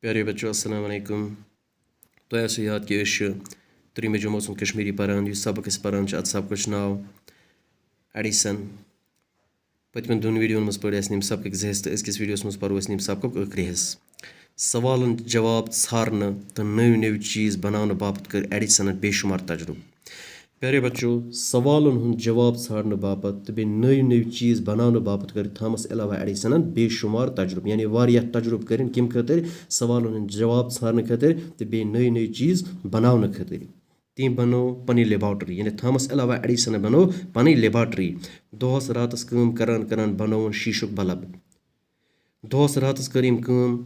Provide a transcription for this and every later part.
प्यारे बच्चों अस्सलाम वालेकुम। तो ऐसे याद कि त्रिमे जमात कश्मीरी पारान यह सबक पारान अत सबक नाव एडिसन। पतम दोन वीडियो मज पढ़ निम सबक जहस तो अकिस वीडियो मज पढ़ो निम सबक ٲखरी हिस्स। सवालन जवाब ारन तो नव नव चीज़ बनाने बापत कर एडिसन बेशुमार तजुर्बे। प्यारे बच्चों सवालन हुंद जवाब ारन बापत तो बे नव नव चीज़ बनाने बापत कर थॉमस एल्वा एडिसन बेशुमार तजुर्बे यानी वारिया तजुर्बे कर कम खतर सवालन हुंद जवाब ारन खतर तो बे नव नव चीज़ बनाने खतर। तम बनो पनी लेबॉर्ट्री यानी थॉमस एल्वा एडिसन बनो पनी लेबॉर्ट्री। दोहस रातस काम करान करान बनोन शीशुक बल्ब। दोहस रातस कर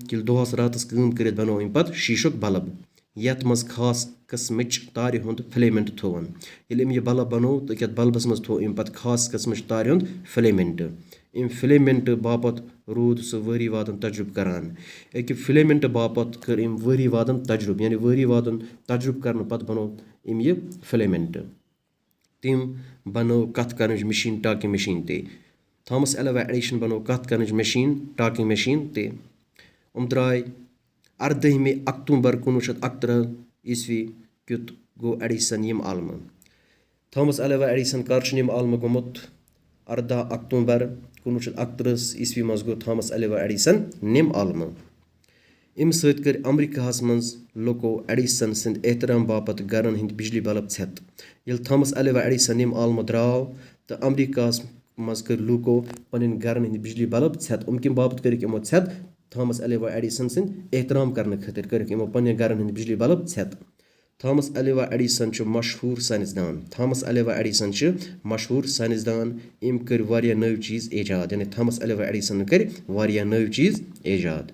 कि दोहस रातस काम कर बनो पत शीशुक बल्ब यथ मज खास किस्मच तार हुंद फिलेमेंट थोवन। ये बल्ब बनो तो यथ बल्बस मज थो पत खास किस्मच तार हुंद फिलेमेंट। फिलेमेंट बापत रूद सह वहरी वादन तजुर्बे करान। अक फिलेमेंट बापत कर वहरी वादन तजुर्बे यानी वहरी वादन तजुर्बे करने पत बनो ये फिलेमेंट। तम बनो कथ कर मशीन टाकिंग मशीन ते। थॉमस एल्वा एडिसन बनो कथ कर मशीन टाकिंग मशीन ते। द्राय 18 अक्टूबर 1971 ईस्वी क्युत गो एडिसन यम आलम। थॉमस एल्वा एडिसन कर यम आलम गोमुत 18 अक्टूबर 1971 ईस्वी मज गो थॉमस एल्वा एडिसन निम आलम। अम सत कर अमरीकाहस मज लुको एडिसन सद एहतराम बापत गरन हिंद बिजली बल्ब छत। ये थॉमस एल्वा एडिसन निम आलम द्राव तो अमरीकाहस मज कर लुको पन गरन हिंद बिजली बल्ब छत। कम बापत कर छत थॉमस एल्वा एडिसन सद एहतराम करने खतर कर पन गरन हिंद बिजली बल्ब छत। थॉमस एल्वा एडिसन मशहूर साइंसदान। थॉमस एल्वा एडिसन मशहूर साइंसदान। अम कर वारिया नव चीज़ ईजाद यानी थॉमस एल्वा एडिसन कर वारिया नव चीज़ ईजाद।